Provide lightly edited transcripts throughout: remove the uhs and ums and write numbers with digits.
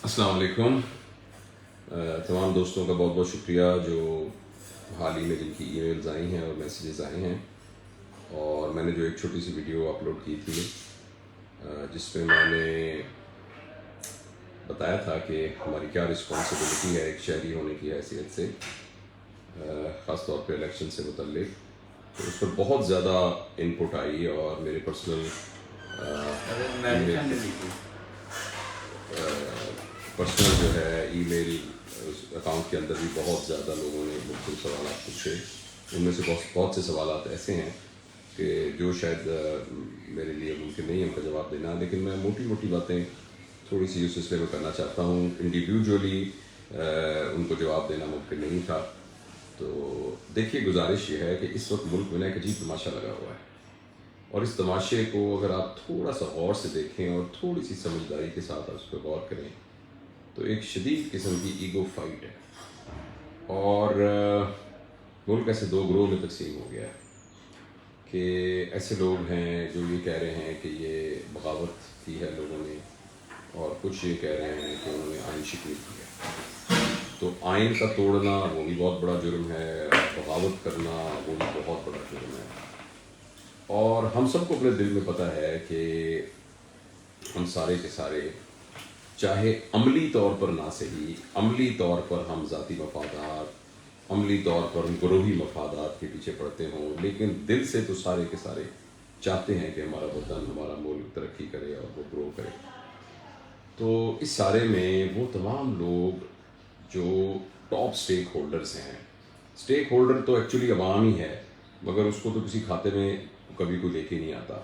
السلام علیکم. تمام دوستوں کا بہت بہت شکریہ جو حال ہی میں جن کی ای میلز آئی ہیں اور میسیجز آئے ہیں. اور میں نے جو ایک چھوٹی سی ویڈیو اپلوڈ کی تھی جس پہ میں نے بتایا تھا کہ ہماری کیا رسپانسبلٹی ہے ایک شہری ہونے کی حیثیت سے، خاص طور پہ الیکشن سے متعلق، تو اس پر بہت زیادہ ان پٹ آئی اور میرے پرسنل جو ہے ای میل اکاؤنٹ کے اندر بھی بہت زیادہ لوگوں نے مختلف سوالات پوچھے. ان میں سے بہت سے سوالات ایسے ہیں کہ جو شاید میرے لیے ممکن نہیں ہے ان کا جواب دینا، لیکن میں موٹی موٹی باتیں تھوڑی سی اس سلسلے میں کرنا چاہتا ہوں. انڈیویجولی ان کو جواب دینا ممکن نہیں تھا. تو دیکھیے، گزارش یہ ہے کہ اس وقت ملک میں ایک عجیب تماشا لگا ہوا ہے، اور اس تماشے کو اگر آپ تھوڑا سا غور سے دیکھیں اور تھوڑی سی سمجھداری کے ساتھ اس پہ غور کریں تو ایک شدید قسم کی ایگو فائٹ ہے. اور ملک ایسے دو گروہ میں تقسیم ہو گیا ہے کہ ایسے لوگ ہیں جو یہ کہہ رہے ہیں کہ یہ بغاوت کی ہے لوگوں نے، اور کچھ یہ کہہ رہے ہیں کہ انہوں نے آئین شکنی کی ہے. تو آئین کا توڑنا وہ بھی بہت بڑا جرم ہے، بغاوت کرنا وہ بھی بہت بڑا جرم ہے. اور ہم سب کو اپنے دل میں پتہ ہے کہ ہم سارے کے سارے، چاہے عملی طور پر نہ صحیح، عملی طور پر ہم ذاتی مفادات، عملی طور پر ہم گروہی مفادات کے پیچھے پڑتے ہوں، لیکن دل سے تو سارے کے سارے چاہتے ہیں کہ ہمارا وطن، ہمارا ملک ترقی کرے اور وہ گرو کرے. تو اس سارے میں وہ تمام لوگ جو ٹاپ سٹیک ہولڈرز ہیں، سٹیک ہولڈر تو ایکچولی عوام ہی ہے، مگر اس کو تو کسی کھاتے میں کبھی کوئی لے کے نہیں آتا،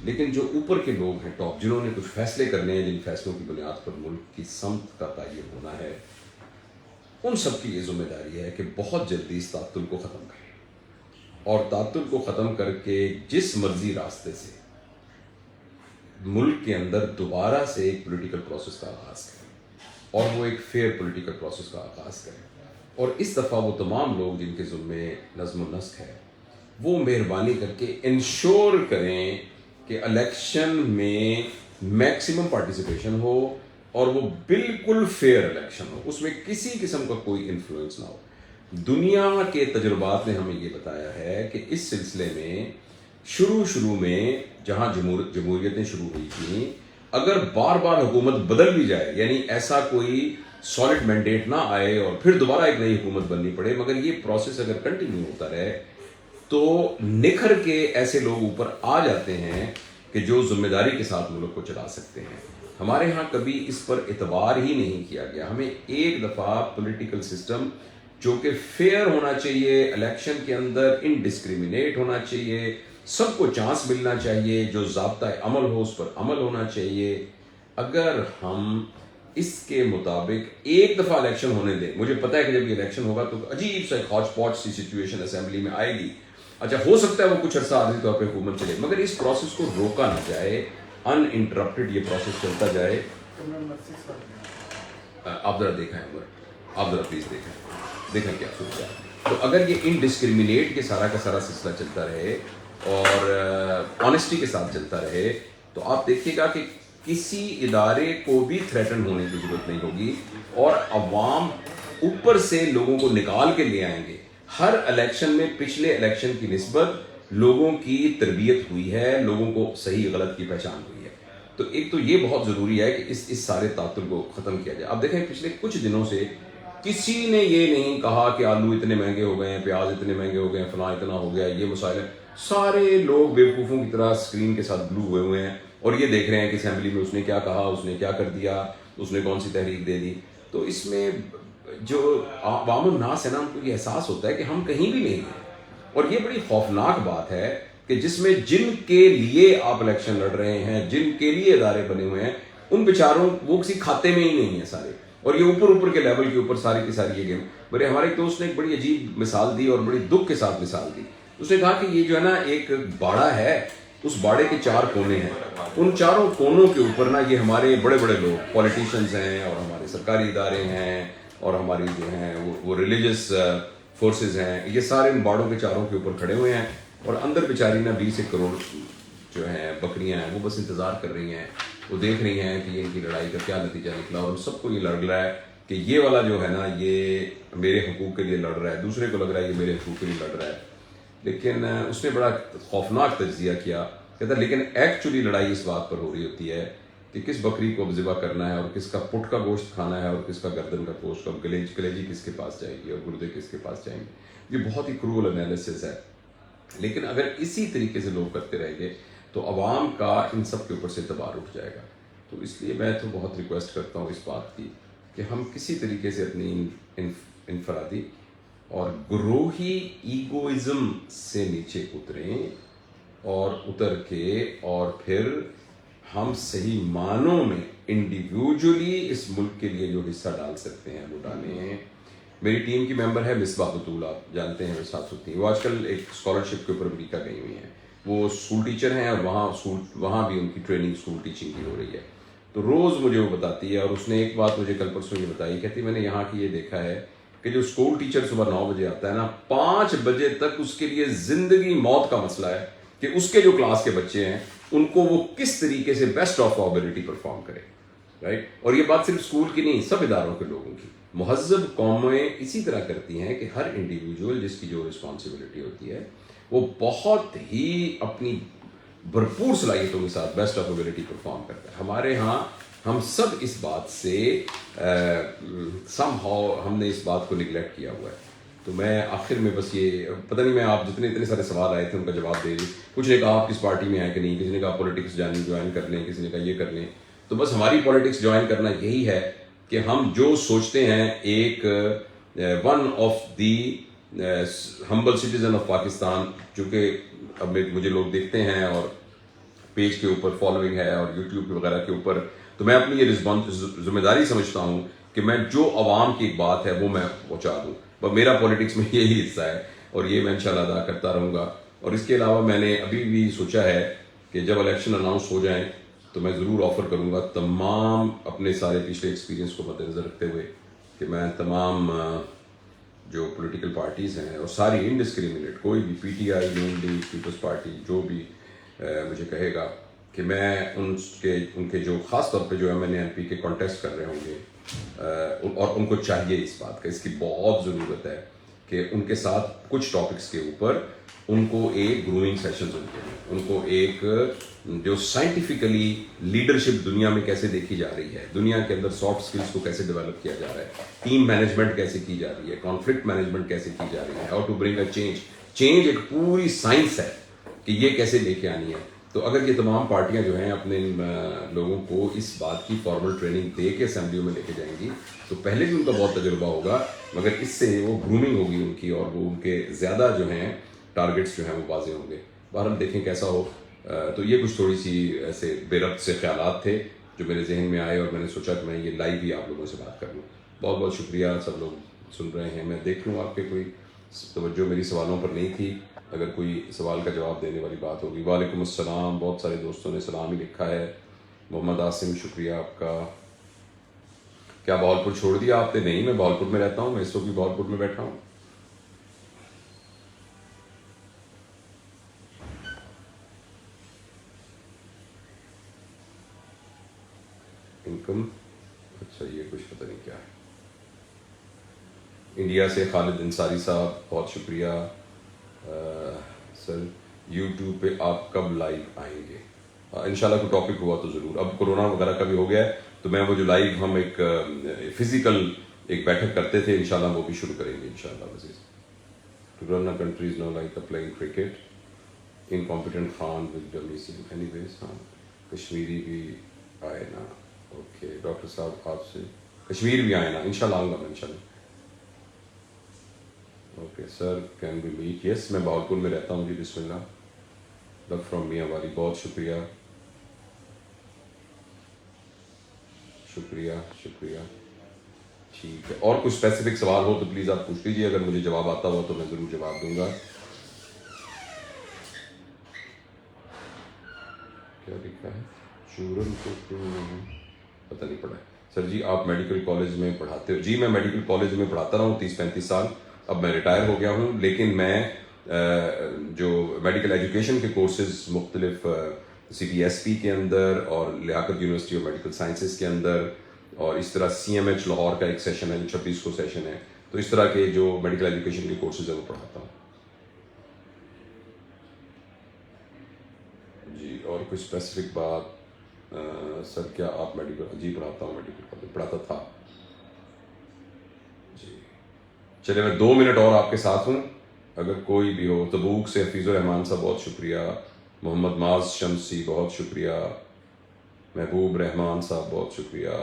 لیکن جو اوپر کے لوگ ہیں ٹاپ، جنہوں نے کچھ فیصلے کرنے ہیں، جن فیصلوں کی بنیاد پر ملک کی سمت کا تعین ہونا ہے، ان سب کی یہ ذمہ داری ہے کہ بہت جلدی اس تعطل کو ختم کریں، اور تعطل کو ختم کر کے جس مرضی راستے سے ملک کے اندر دوبارہ سے ایک پولیٹیکل پروسیس کا آغاز کریں، اور وہ ایک فیئر پولیٹیکل پروسیس کا آغاز کریں. اور اس دفعہ وہ تمام لوگ جن کے ذمے نظم و نسق ہے، وہ مہربانی کر کے انشور کریں کہ الیکشن میں میکسیمم پارٹیسپیشن ہو اور وہ بالکل فیئر الیکشن ہو، اس میں کسی قسم کا کوئی انفلوئنس نہ ہو. دنیا کے تجربات نے ہمیں یہ بتایا ہے کہ اس سلسلے میں شروع میں جہاں جمہوریتیں شروع ہوئی تھیں، اگر بار بار حکومت بدل بھی جائے، یعنی ایسا کوئی سالڈ مینڈیٹ نہ آئے اور پھر دوبارہ ایک نئی حکومت بننی پڑے، مگر یہ پروسیس اگر کنٹینیو ہوتا رہے تو نکھر کے ایسے لوگ اوپر آ جاتے ہیں کہ جو ذمہ داری کے ساتھ ملک کو چلا سکتے ہیں. ہمارے ہاں کبھی اس پر اعتبار ہی نہیں کیا گیا. ہمیں ایک دفعہ پولیٹیکل سسٹم جو کہ فیئر ہونا چاہیے، الیکشن کے اندر انڈسکریمنیٹ ہونا چاہیے، سب کو چانس ملنا چاہیے، جو ضابطۂ عمل ہو اس پر عمل ہونا چاہیے، اگر ہم اس کے مطابق ایک دفعہ الیکشن ہونے دیں. مجھے پتا ہے کہ جب یہ الیکشن ہوگا تو عجیب سا ایک ہاچ پاچ سی سچویشن اسمبلی میں آئے گی. اچھا، ہو سکتا ہے وہ کچھ عرصہ عارضی طور پہ حکومت چلے، مگر اس پروسیس کو روکا نہ جائے، ان انٹرپٹڈ یہ پروسیس چلتا جائے. آپ ذرا دیکھیں عمر، آپ ذرا پلیز دیکھیں کیا سوچا ہے. تو اگر یہ انڈسکریمنیٹ کے سارا کا سارا سلسلہ چلتا رہے اور آنیسٹی کے ساتھ چلتا رہے، تو آپ دیکھیے گا کہ کسی ادارے کو بھی تھریٹن ہونے کی ضرورت نہیں ہوگی، اور عوام اوپر سے لوگوں کو نکال کے لے آئیں گے. ہر الیکشن میں پچھلے الیکشن کی نسبت لوگوں کی تربیت ہوئی ہے، لوگوں کو صحیح غلط کی پہچان ہوئی ہے. تو ایک تو یہ بہت ضروری ہے کہ اس سارے تعطل کو ختم کیا جائے. اب دیکھیں پچھلے کچھ دنوں سے کسی نے یہ نہیں کہا کہ آلو اتنے مہنگے ہو گئے ہیں، پیاز اتنے مہنگے ہو گئے ہیں، فلاں اتنا ہو گیا، یہ مسائل ہیں. سارے لوگ بیوقوفوں کی طرح اسکرین کے ساتھ گلو ہوئے ہیں اور یہ دیکھ رہے ہیں کہ اسمبلی میں اس نے کیا کہا، اس نے کیا کر دیا، اس نے کون سی تحریک دے دی. تو اس میں جو عوام الناس ہے نا، ان کو یہ احساس ہوتا ہے کہ ہم کہیں بھی نہیں ہیں. اور یہ بڑی خوفناک بات ہے کہ جس میں جن کے لیے آپ الیکشن لڑ رہے ہیں، جن کے لیے ادارے بنے ہوئے ہیں، ان بیچاروں وہ کسی کھاتے میں ہی نہیں ہیں سارے، اور یہ اوپر کے لیول کے اوپر ساری کی ساری یہ گیم. بڑے ہمارے ایک دوست نے ایک بڑی عجیب مثال دی اور بڑی دکھ کے ساتھ مثال دی. اس نے کہا کہ یہ جو ہے نا ایک باڑہ ہے، اس باڑے کے 4 کونے ہیں، ان چاروں کونوں کے اوپر نا یہ ہمارے بڑے بڑے لوگ، پولیٹیشینز ہیں اور ہمارے سرکاری ادارے ہیں اور ہماری جو ہیں وہ ریلیجس فورسز ہیں، یہ سارے ان باڑوں کے چاروں کے اوپر کھڑے ہوئے ہیں، اور اندر بیچاری نا 20 کروڑ جو ہیں بکریاں ہیں، وہ بس انتظار کر رہی ہیں وہ دیکھ رہی ہیں کہ ان کی لڑائی کا کیا نتیجہ نکلا، اور سب کو یہ لڑ رہا ہے کہ یہ والا جو ہے نا یہ میرے حقوق کے لیے لڑ رہا ہے، دوسرے کو لگ رہا ہے یہ میرے حقوق کے لیے لڑ رہا ہے. لیکن اس نے بڑا خوفناک تجزیہ کیا، کہتا لیکن ایکچولی لڑائی اس بات پر ہو رہی ہوتی ہے کہ کس بکری کو ذبح کرنا ہے، اور کس کا پٹ کا گوشت کھانا ہے، اور کس کا گردن کا گوشت، اور کلیجی کس کے پاس جائے گی، اور گردے کس کے پاس جائیں گے. یہ بہت ہی کرول انالیسس ہے. لیکن اگر اسی طریقے سے لوگ کرتے رہیں گے تو عوام کا ان سب کے اوپر سے اعتبار اٹھ جائے گا. تو اس لیے میں تو بہت ریکویسٹ کرتا ہوں اس بات کی کہ ہم کسی طریقے سے اپنی انفرادی اور گروہی ایگوئزم سے نیچے اتریں، اور اتر کے اور پھر ہم صحیح معنوں میں انڈیویجولی اس ملک کے لیے جو حصہ ڈال سکتے ہیں وہ ڈالیں. میری ٹیم کی ممبر ہے مصباح بطول، آپ جانتے ہیں، ساتھ ہوتی ہیں. وہ آج کل ایک اسکالرشپ کے اوپر امریکہ گئی ہوئی ہیں. وہ اسکول ٹیچر ہیں، اور وہاں بھی ان کی ٹریننگ اسکول ٹیچنگ کی ہو رہی ہے. تو روز مجھے وہ بتاتی ہے، اور اس نے ایک بات مجھے کل پرسوں یہ بتائی، کہتی میں نے یہاں کی یہ دیکھا ہے کہ جو اسکول ٹیچر صبح 9 بجے آتا ہے نا، 5 بجے تک اس کے لیے زندگی موت کا مسئلہ ہے کہ اس کے جو کلاس کے بچے ہیں ان کو وہ کس طریقے سے بیسٹ آف ابیلٹی پرفارم کرے. رائٹ. اور یہ بات صرف اسکول کی نہیں، سب اداروں کے لوگوں کی. مہذب قومیں اسی طرح کرتی ہیں کہ ہر انڈیویجول جس کی جو رسپانسبلٹی ہوتی ہے وہ بہت ہی اپنی بھرپور صلاحیتوں کے ساتھ بیسٹ آف ایبلٹی پرفارم کرتا ہے. ہمارے ہاں ہم سب اس بات سے سم ہاؤ ہم نے اس بات کو نگلیکٹ کیا ہوا ہے. تو میں آخر میں بس یہ پتہ نہیں، میں آپ اتنے سارے سوال آئے تھے ان کا جواب دے دوں. کچھ نے کہا آپ کس پارٹی میں ہیں کہ نہیں، کسی نے کہا پولیٹکس جوائن کر لیں، کسی نے کہا یہ کر لیں. تو بس ہماری پولیٹکس جوائن کرنا یہی ہے کہ ہم جو سوچتے ہیں ایک one of the humble citizen of Pakistan, چونکہ اب مجھے لوگ دیکھتے ہیں اور پیج کے اوپر فالوئنگ ہے اور یوٹیوب وغیرہ کے اوپر، تو میں اپنی یہ ذمہ داری سمجھتا ہوں کہ میں جو عوام کی ایک بات ہے وہ میں پہنچا دوں. بس میرا پولیٹکس میں یہی حصہ ہے، اور یہ میں انشاءاللہ ادا کرتا رہوں گا. اور اس کے علاوہ میں نے ابھی بھی سوچا ہے کہ جب الیکشن اناؤنس ہو جائیں تو میں ضرور آفر کروں گا تمام اپنے سارے پچھلے ایکسپیرینس کو مد نظر رکھتے ہوئے کہ میں تمام جو پولیٹیکل پارٹیز ہیں، اور ساری انڈسکریمنیٹ، کوئی بھی P T I, Noon league, People's Party, جو بھی مجھے کہے گا کہ میں ان کے جو خاص طور پہ جو M N A M P کے کانٹیسٹ کر رہے ہوں گے، اور ان کو چاہیے اس بات کا، اس کی بہت ضرورت ہے کہ ان کے ساتھ کچھ ٹاپکس کے اوپر ان کو ایک گرومنگ سیشنز ہوتے ہیں، ان کو ایک جو سائنٹیفکلی لیڈرشپ دنیا میں کیسے دیکھی جا رہی ہے، دنیا کے اندر سافٹ سکلز کو کیسے ڈیولپ کیا جا رہا ہے، ٹیم مینجمنٹ کیسے کی جا رہی ہے، کانفلکٹ مینجمنٹ کیسے کی جا رہی ہے، how to bring a change ایک پوری سائنس ہے کہ یہ کیسے لے کے آنی ہے. تو اگر یہ تمام پارٹیاں جو ہیں اپنے لوگوں کو اس بات کی فارمل ٹریننگ دے کے اسمبلیوں میں لے کے جائیں گی تو پہلے بھی ان کا بہت تجربہ ہوگا، مگر اس سے وہ گرومنگ ہوگی ان کی، اور وہ ان کے زیادہ جو ہیں ٹارگٹس جو ہیں وہ واضح ہوں گے. بہرحال دیکھیں کیسا ہو. تو یہ کچھ تھوڑی سی ایسے بے ربط سے خیالات تھے جو میرے ذہن میں آئے، اور میں نے سوچا کہ میں یہ لائیو ہی آپ لوگوں سے بات کر لوں. بہت بہت شکریہ سب لوگ سن رہے ہیں. میں دیکھ لوں آپ کے کوئی توجہ میری سوالوں پر نہیں تھی، اگر کوئی سوال کا جواب دینے والی بات ہوگی. وعلیکم السلام. بہت سارے دوستوں نے سلام ہی لکھا ہے. محمد عاصم شکریہ آپ کا. کیا بہاولپور چھوڑ دیا آپ نے؟ نہیں، میں بہاولپور میں رہتا ہوں، میں اس وقت بھی بہاولپور میں بیٹھا ہوں. انکم، اچھا یہ کچھ پتہ نہیں کیا ہے. انڈیا سے خالد انصاری صاحب بہت شکریہ. سر یوٹیوب پہ آپ کب لائیو آئیں گے؟ انشاءاللہ کوئی ٹاپک ہوا تو ضرور. اب کورونا وغیرہ کا بھی ہو گیا ہے تو میں وہ جو لائیو ہم ایک فزیکل ایک بیٹھک کرتے تھے انشاءاللہ وہ بھی شروع کریں گے انشاءاللہ. عزیز to run a country is no like playing cricket, incompetent Khan with ڈمیسی. اینی ویز ہاں کشمیری بھی آئے نا. اوکے ڈاکٹر صاحب آپ سے کشمیر بھی آئے نا، انشاءاللہ آؤں گا میں انشاءاللہ. Okay sir can be met? Yes میں بہاولپور میں رہتا ہوں جی. بسم اللہ. لو فرام میاں والی، بہت شکریہ شکریہ شکریہ. ٹھیک ہے، اور کچھ اسپیسیفک سوال ہو تو پلیز آپ پوچھ لیجیے، اگر مجھے جواب آتا ہوا تو میں ضرور جواب دوں گا. کیا لکھا ہے؟ چورن کو کیوں نہیں پتہ نہیں پڑا ہے. سر جی آپ میڈیکل کالج میں پڑھاتے ہو؟ جی میں میڈیکل کالج میں پڑھاتا رہا ہوں 30-35 سال. اب میں ریٹائر ہو گیا ہوں، لیکن میں جو میڈیکل ایجوکیشن کے کورسز مختلف CPSP کے اندر اور لیاقت یونیورسٹی آف میڈیکل سائنسز کے اندر، اور اس طرح CMH لاہور کا ایک سیشن ہے 26 کو سیشن ہے. تو اس طرح کے جو میڈیکل ایجوکیشن کے کورسز ہیں وہ پڑھاتا ہوں. جی اور کوئی اسپیسیفک بات؟ سر کیا آپ میڈیکل؟ جی پڑھاتا ہوں، میڈیکل پڑھاتا تھا. جی چلے میں 2 منٹ اور آپ کے ساتھ ہوں، اگر کوئی بھی ہو. تبوک سے حفیظ الرحمان صاحب بہت شکریہ، محمد معاذ شمسی بہت شکریہ، محبوب رحمان صاحب بہت شکریہ،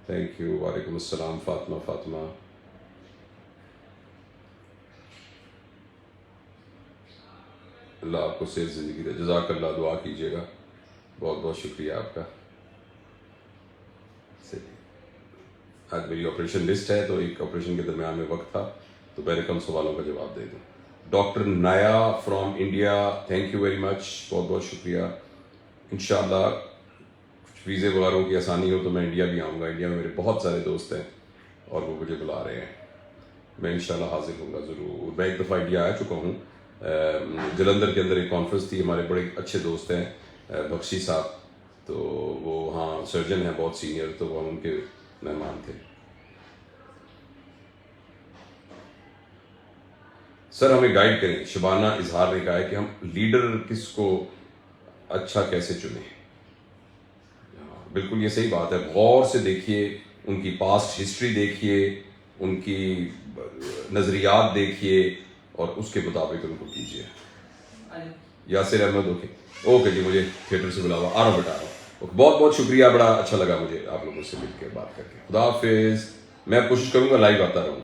تھینک یو. وعلیکم السلام فاطمہ. اللہ آپ کو صحت زندگی دے، جزاک اللہ، دعا کیجیے گا. بہت بہت شکریہ آپ کا. آج میری آپریشن لسٹ ہے، تو ایک آپریشن کے درمیان میں وقت تھا تو پہلے کم سوالوں کا جواب دے دوں. ڈاکٹر نایا from India, thank you very much, بہت بہت شکریہ. انشاءاللہ کچھ ویزے وغیرہ کی آسانی ہو تو میں انڈیا بھی آؤں گا. انڈیا میں میرے بہت سارے دوست ہیں اور وہ مجھے بلا رہے ہیں. میں انشاءاللہ حاضر ہوں گا ضرور. میں ایک دفعہ انڈیا آ چکا ہوں. جلندھر کے اندر ایک کانفرنس تھی، ہمارے بڑے اچھے دوست ہیں بخشی صاحب، تو وہ ہاں سرجن ہیں بہت سینئر، تو وہ ان کے مہمان تھے. سر ہمیں گائیڈ کریں. شبانہ اظہار نے کہا ہے کہ ہم لیڈر کس کو اچھا کیسے چنیں. بالکل یہ صحیح بات ہے. غور سے دیکھیے، ان کی پاسٹ ہسٹری دیکھیے، ان کی نظریات دیکھیے اور اس کے مطابق ان کو کیجیے. یاسر احمد اوکے جی، مجھے تھیٹر سے بلاوا، آ رہا ہوں بیٹا، آ رہا ہوں. بہت بہت شکریہ، بڑا اچھا لگا مجھے آپ لوگوں سے مل کے بات کر کے. خدا حافظ. میں کوشش کروں گا لائیو آتا رہوں.